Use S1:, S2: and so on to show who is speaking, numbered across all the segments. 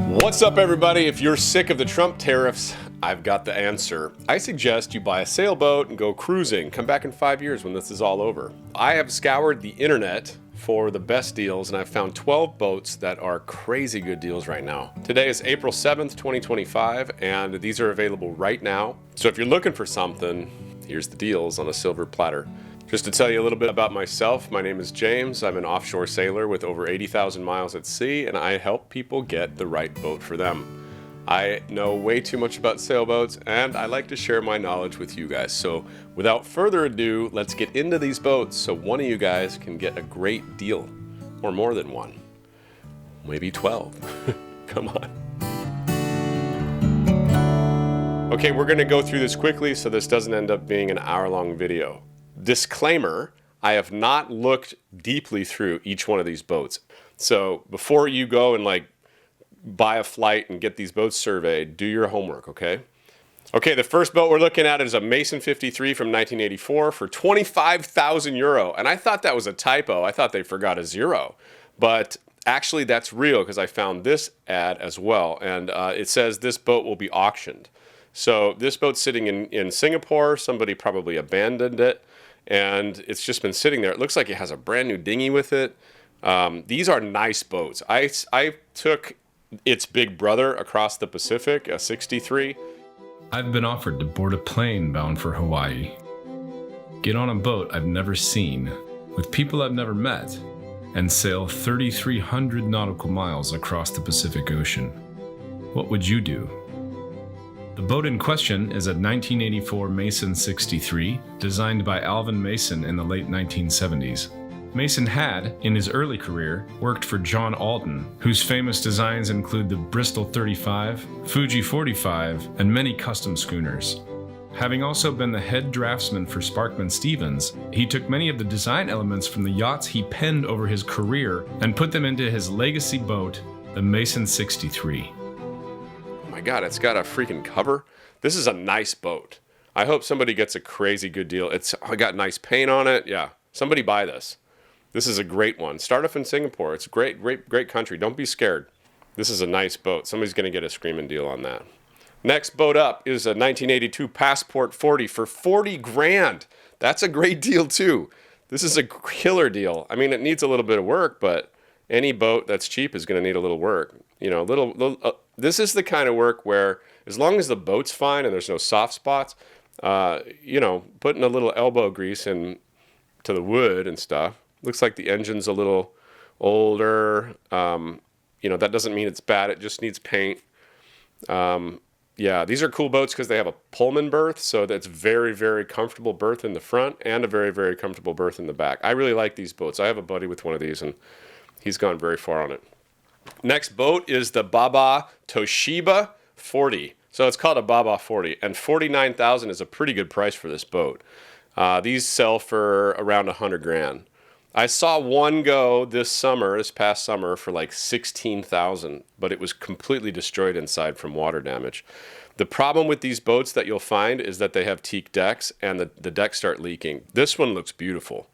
S1: What's up, everybody? If you're sick of the Trump tariffs, I've got the answer. I suggest you buy a sailboat and go cruising. Come back in 5 years when this is all over. I have scoured the internet for the best deals, and I've found 12 boats that are crazy good deals right now. Today is April 7th, 2025, and these are available right now. So if you're looking for something, here's the deals on a silver platter. Just to tell you a little bit about myself, my name is James. I'm an offshore sailor with over 80,000 miles at sea, and I help people get the right boat for them. I know way too much about sailboats, and I like to share my knowledge with you guys. So without further ado, let's get into these boats so one of you guys can get a great deal, or more than one, maybe 12. Come on. Okay, we're gonna go through this quickly so this doesn't end up being an hour-long video. Disclaimer, I have not looked deeply through each one of these boats. So before you go and buy a flight and get these boats surveyed, do your homework, okay? Okay, the first boat we're looking at is a Mason 53 from 1984 for 25,000 euro. And I thought that was a typo. I thought they forgot a zero. But actually that's real because I found this ad as well. And it says this boat will be auctioned. So this boat's sitting in Singapore. Somebody probably abandoned it. And it's just been sitting there. It looks like it has a brand new dinghy with it. These are nice boats. I took its big brother across the Pacific, a 63.
S2: I've been offered to board a plane bound for Hawaii, get on a boat I've never seen, with people I've never met, and sail 3,300 nautical miles across the Pacific Ocean. What would you do? The boat in question is a 1984 Mason 63, designed by Alvin Mason in the late 1970s. Mason had, in his early career, worked for John Alden, whose famous designs include the Bristol 35, Fuji 45, and many custom schooners. Having also been the head draftsman for Sparkman Stevens, he took many of the design elements from the yachts he penned over his career and put them into his legacy boat, the Mason 63.
S1: My God, it's got a freaking cover. This is a nice boat. I hope somebody gets a crazy good deal. It's got nice paint on it. Yeah, somebody buy this. This is a great one. Start off in Singapore. It's a great country. Don't be scared. This is a nice boat. Somebody's going to get a screaming deal on that. Next boat up is a 1982 Passport 40 for 40 grand. That's a great deal too. This is a killer deal. I mean, it needs a little bit of work, but any boat that's cheap is going to need a little work. You know, this is the kind of work where, as long as the boat's fine and there's no soft spots, putting a little elbow grease in to the wood and stuff. Looks like the engine's a little older. That doesn't mean it's bad. It just needs paint. These are cool boats because they have a Pullman berth, so that's very, very comfortable berth in the front and a very, very comfortable berth in the back. I really like these boats. I have a buddy with one of these, and he's gone very far on it. Next boat is the Baba Toshiba 40. So it's called a Baba 40, and 49,000 is a pretty good price for this boat. These sell for around 100 grand. I saw one go this past summer, for like 16,000, but it was completely destroyed inside from water damage. The problem with these boats that you'll find is that they have teak decks, and the decks start leaking. This one looks beautiful.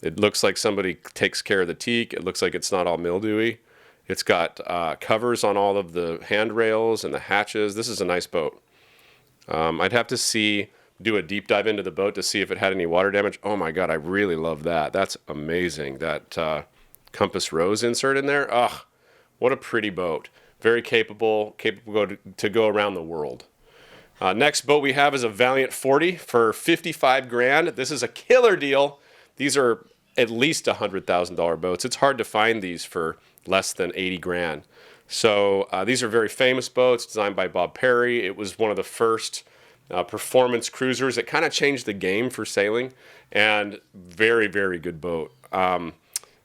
S1: It looks like somebody takes care of the teak. It looks like it's not all mildewy. It's got covers on all of the handrails and the hatches. This is a nice boat. I'd have to do a deep dive into the boat to see if it had any water damage. Oh my God, I really love that. That's amazing. That compass rose insert in there. Ugh, what a pretty boat. Very capable to go around the world. Next boat we have is a Valiant 40 for 55 grand. This is a killer deal. These are at least $100,000 boats. It's hard to find these for less than 80 grand. So these are very famous boats designed by Bob Perry. It was one of the first performance cruisers. It kind of changed the game for sailing, and very, very good boat.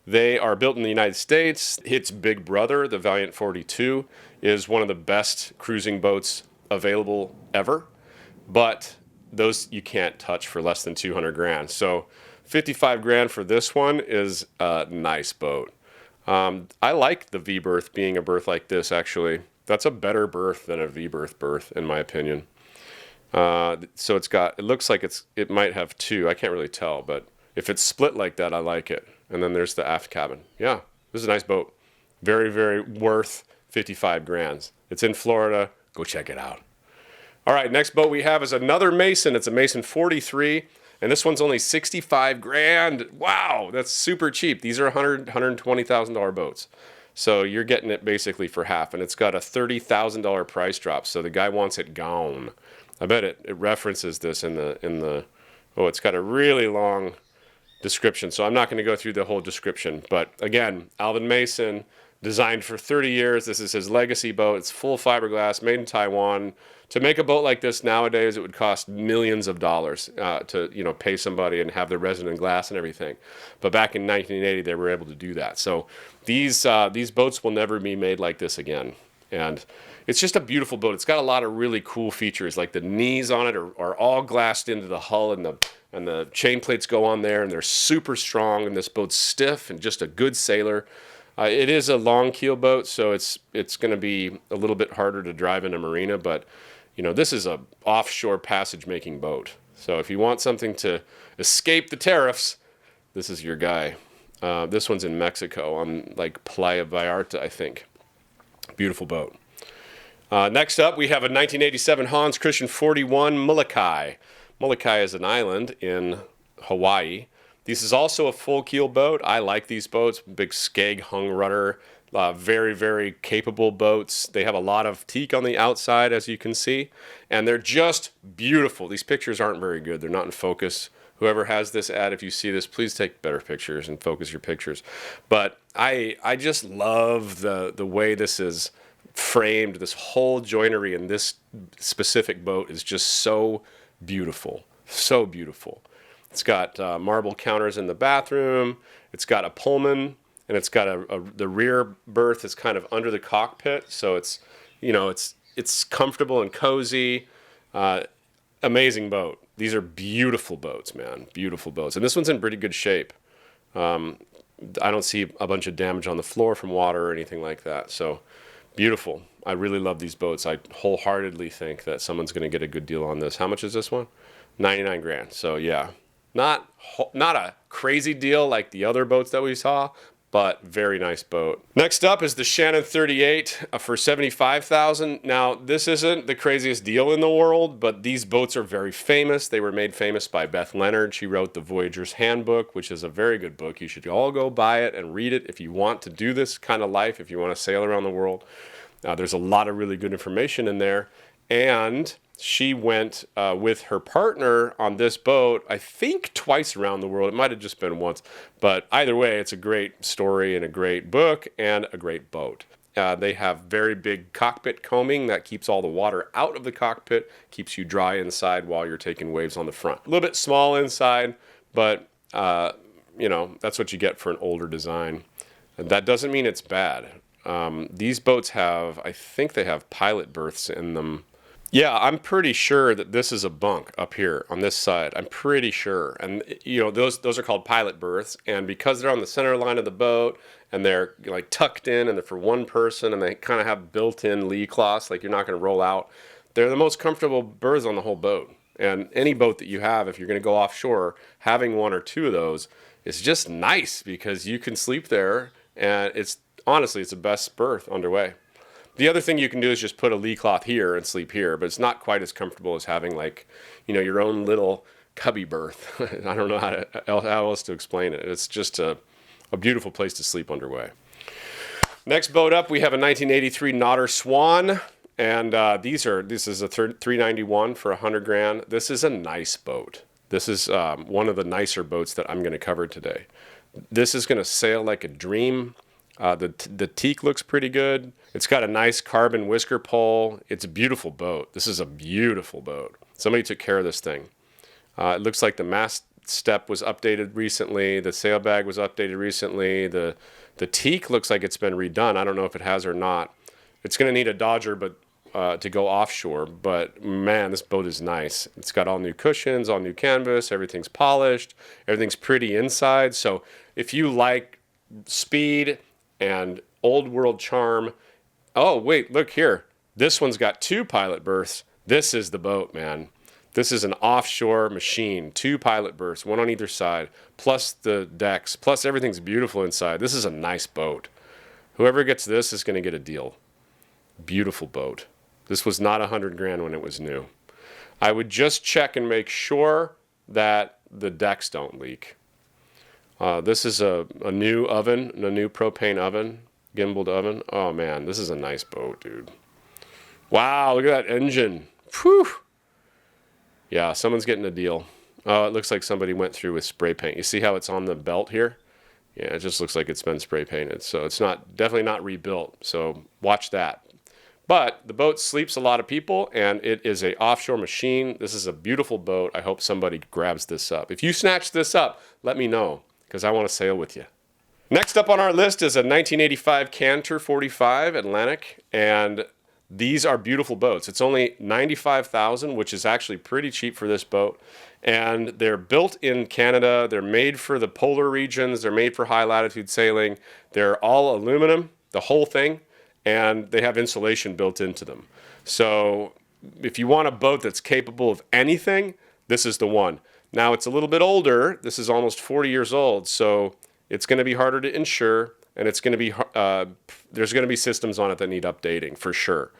S1: They are built in the United States. Its big brother, the Valiant 42, is one of the best cruising boats available ever, but those you can't touch for less than 200 grand. So 55 grand for this one is a nice boat. I like the V-berth being a berth like this, actually. That's a better berth than a V-berth berth, in my opinion. So it looks like it might have two. I can't really tell, but if it's split like that, I like it. And then there's the aft cabin. Yeah, this is a nice boat. Very, very worth 55 grand. It's in Florida. Go check it out. All right, next boat we have is another Mason. It's a Mason 43, and this one's only 65 grand. Wow, that's super cheap. These are $120,000 boats. So you're getting it basically for half, and it's got a $30,000 price drop. So the guy wants it gone. I bet it references this in the oh, it's got a really long description. So I'm not going to go through the whole description. But again, Alvin Mason, designed for 30 years. This is his legacy boat. It's full fiberglass, made in Taiwan. To make a boat like this nowadays, it would cost millions of dollars to pay somebody and have the resin and glass and everything. But back in 1980, they were able to do that. So these boats will never be made like this again. And it's just a beautiful boat. It's got a lot of really cool features, like the knees on it are all glassed into the hull, and the chain plates go on there, and they're super strong. And this boat's stiff and just a good sailor. It is a long keel boat, so it's going to be a little bit harder to drive in a marina, but this is a offshore passage making boat. So if you want something to escape the tariffs, this is your guy. This one's in Mexico on like Playa Vallarta, I think. Beautiful boat. Next up, we have a 1987 Hans Christian 41 Molokai. Molokai is an island in Hawaii. This is also a full keel boat. I like these boats. Big skeg hung rudder. Very, very capable boats. They have a lot of teak on the outside, as you can see. And they're just beautiful. These pictures aren't very good. They're not in focus. Whoever has this ad, if you see this, please take better pictures and focus your pictures. But I just love the way this is framed. This whole joinery in this specific boat is just so beautiful. So beautiful. It's got marble counters in the bathroom. It's got a Pullman, and it's got the rear berth is kind of under the cockpit, so it's comfortable and cozy. Amazing boat. These are beautiful boats, man. Beautiful boats, and this one's in pretty good shape. I don't see a bunch of damage on the floor from water or anything like that. So beautiful. I really love these boats. I wholeheartedly think that someone's going to get a good deal on this. How much is this one? 99 grand. So yeah. Not a crazy deal like the other boats that we saw, but very nice boat. Next up is the Shannon 38 for $75,000. Now, this isn't the craziest deal in the world, but these boats are very famous. They were made famous by Beth Leonard. She wrote The Voyager's Handbook, which is a very good book. You should all go buy it and read it if you want to do this kind of life, if you want to sail around the world. There's a lot of really good information in there. And she went with her partner on this boat, I think twice around the world. It might have just been once. But either way, it's a great story and a great book and a great boat. They have very big cockpit combing that keeps all the water out of the cockpit, keeps you dry inside while you're taking waves on the front. A little bit small inside, but that's what you get for an older design. And that doesn't mean it's bad. These boats I think they have pilot berths in them. Yeah, I'm pretty sure that this is a bunk up here on this side. I'm pretty sure. And those are called pilot berths, and because they're on the center line of the boat and they're like tucked in and they're for one person and they kind of have built-in lee cloths, like you're not going to roll out. They're the most comfortable berths on the whole boat. And any boat that you have, if you're going to go offshore, having one or two of those is just nice because you can sleep there, and it's the best berth underway. The other thing you can do is just put a lee cloth here and sleep here, but it's not quite as comfortable as having your own little cubby berth. I don't know how else to explain it. It's just a beautiful place to sleep underway. Next boat up, we have a 1983 Nautor Swan, and this is a 391 for 100 grand. This is a nice boat. This is one of the nicer boats that I'm going to cover today. This is going to sail like a dream. The teak looks pretty good. It's got a nice carbon whisker pole. It's a beautiful boat. This is a beautiful boat. Somebody took care of this thing. It looks like the mast step was updated recently. The sail bag was updated recently. The teak looks like it's been redone. I don't know if it has or not. It's going to need a dodger to go offshore. But man, this boat is nice. It's got all new cushions, all new canvas. Everything's polished. Everything's pretty inside. So if you like speed and old world charm. Oh, wait, look here. This one's got two pilot berths. This is the boat, man. This is an offshore machine. Two pilot berths, one on either side, plus the decks, plus everything's beautiful inside. This is a nice boat. Whoever gets this is going to get a deal. Beautiful boat. This was not 100 grand when it was new. I would just check and make sure that the decks don't leak. This is a new oven, a new propane oven, gimbaled oven. Oh man, this is a nice boat, dude. Wow, look at that engine. Whew. Yeah, someone's getting a deal. Oh, it looks like somebody went through with spray paint. You see how it's on the belt here? Yeah, it just looks like it's been spray painted. So it's definitely not rebuilt. So watch that. But the boat sleeps a lot of people, and it is a offshore machine. This is a beautiful boat. I hope somebody grabs this up. If you snatch this up, let me know, because I want to sail with you. Next up on our list is a 1985 Kanter 45 Atlantic, and these are beautiful boats. It's only $95,000, which is actually pretty cheap for this boat. And they're built in Canada. They're made for the polar regions. They're made for high latitude sailing. They're all aluminum, the whole thing, and they have insulation built into them. So if you want a boat that's capable of anything, this is the one. Now it's a little bit older. This is almost 40 years old, so it's going to be harder to insure. And it's going to be there's going to be systems on it that need updating for sure,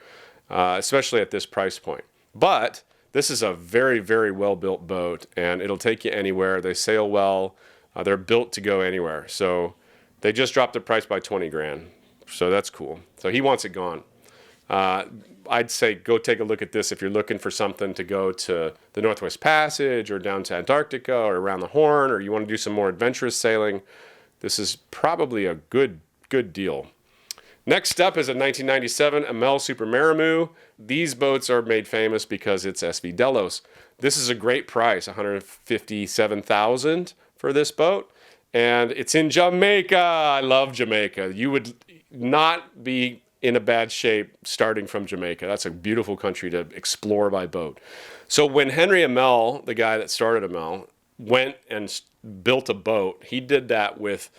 S1: especially at this price point. But this is a very, very well-built boat, and it'll take you anywhere. They sail well. They're built to go anywhere. So they just dropped the price by 20 grand. So that's cool. So he wants it gone. I'd say go take a look at this if you're looking for something to go to the Northwest Passage or down to Antarctica or around the Horn, or you want to do some more adventurous sailing. This is probably a good deal. Next up is a 1997 Amel Super Maramu. These boats are made famous because it's SV Delos. This is a great price, $157,000 for this boat. And it's in Jamaica. I love Jamaica. You would not be in a bad shape starting from Jamaica. That's a beautiful country to explore by boat. So when Henry Amel, the guy that started Amel, went and built a boat, he did that with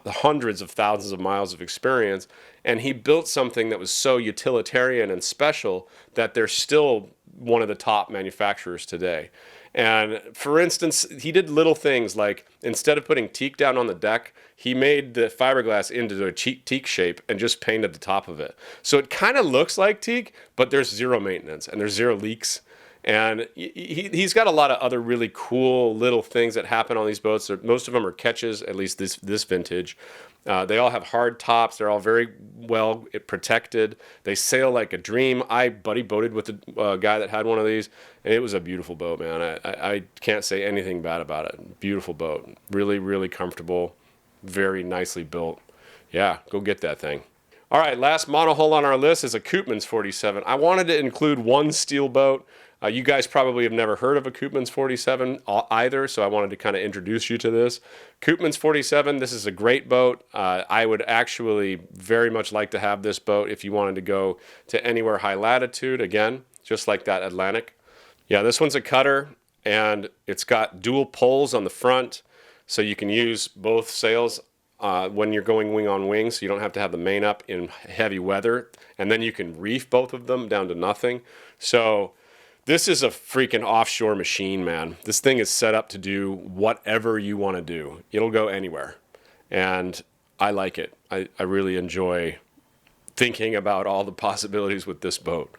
S1: hundreds of thousands of miles of experience, and he built something that was so utilitarian and special that they're still one of the top manufacturers today. And for instance, he did little things like instead of putting teak down on the deck, he made the fiberglass into a teak shape and just painted the top of it. So it kind of looks like teak, but there's zero maintenance and there's zero leaks. And he's got a lot of other really cool little things that happen on these boats. Most of them are catches, at least this vintage. They all have hard tops. They're all very well protected. They sail like a dream. I buddy boated with a guy that had one of these, and it was a beautiful boat, man. I can't say anything bad about it. Beautiful boat. Really, really comfortable. Very nicely built. Yeah, go get that thing. All right, last monohull on our list is a Koopmans 47. I wanted to include one steel boat. You guys probably have never heard of a Koopmans 47 either, so I wanted to kind of introduce you to this. Koopmans 47, this is a great boat. I would actually very much like to have this boat if you wanted to go to anywhere high latitude, again, just like that Atlantic. Yeah, this one's a cutter, and it's got dual poles on the front, so you can use both sails when you're going wing on wing, so you don't have to have the main up in heavy weather, and then you can reef both of them down to nothing. So this is a freaking offshore machine, man. This thing is set up to do whatever you want to do. It'll go anywhere. And I like it. I really enjoy thinking about all the possibilities with this boat.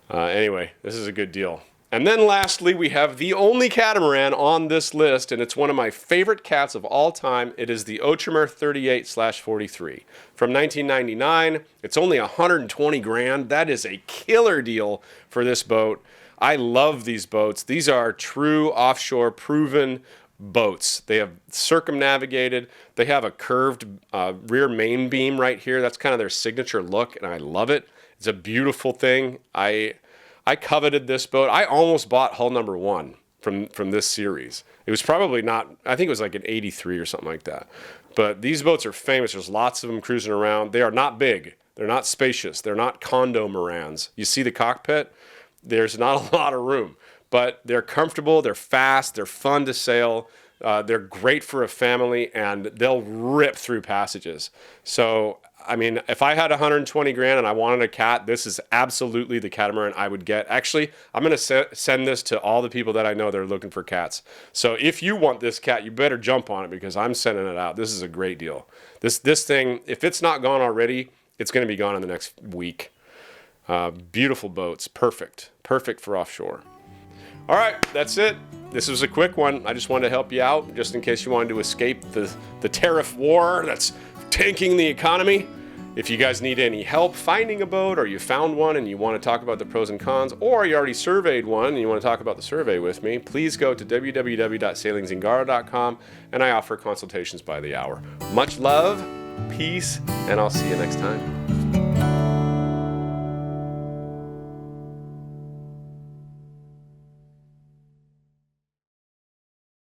S1: Anyway, this is a good deal. And then lastly, we have the only catamaran on this list, and it's one of my favorite cats of all time. It is the Outremer 38/43. From 1999, it's only 120 grand. That is a killer deal for this boat. I love these boats. These are true offshore proven boats. They have circumnavigated. They have a curved rear main beam right here. That's kind of their signature look, and I love it. It's a beautiful thing. I coveted this boat. I almost bought hull number 1 from this series. It was probably not, I think it was like an 83 or something like that. But these boats are famous. There's lots of them cruising around. They are not big. They're not spacious. They're not condo Morans. You see the cockpit? There's not a lot of room. But they're comfortable. They're fast. They're fun to sail. They're great for a family, and they'll rip through passages. So, I mean, if I had 120 grand and I wanted a cat, this is absolutely the catamaran I would get. Actually, I'm going to send this to all the people that I know that are looking for cats. So if you want this cat, you better jump on it because I'm sending it out. This is a great deal. This thing, if it's not gone already, it's going to be gone in the next week. Beautiful boats. Perfect for offshore. All right, that's it. This was a quick one. I just wanted to help you out, just in case you wanted to escape the tariff war that's tanking the economy. If you guys need any help finding a boat, or you found one and you want to talk about the pros and cons, or you already surveyed one and you want to talk about the survey with me, please go to www.sailingzingaro.com, and I offer consultations by the hour. Much love, peace, and I'll see you next time.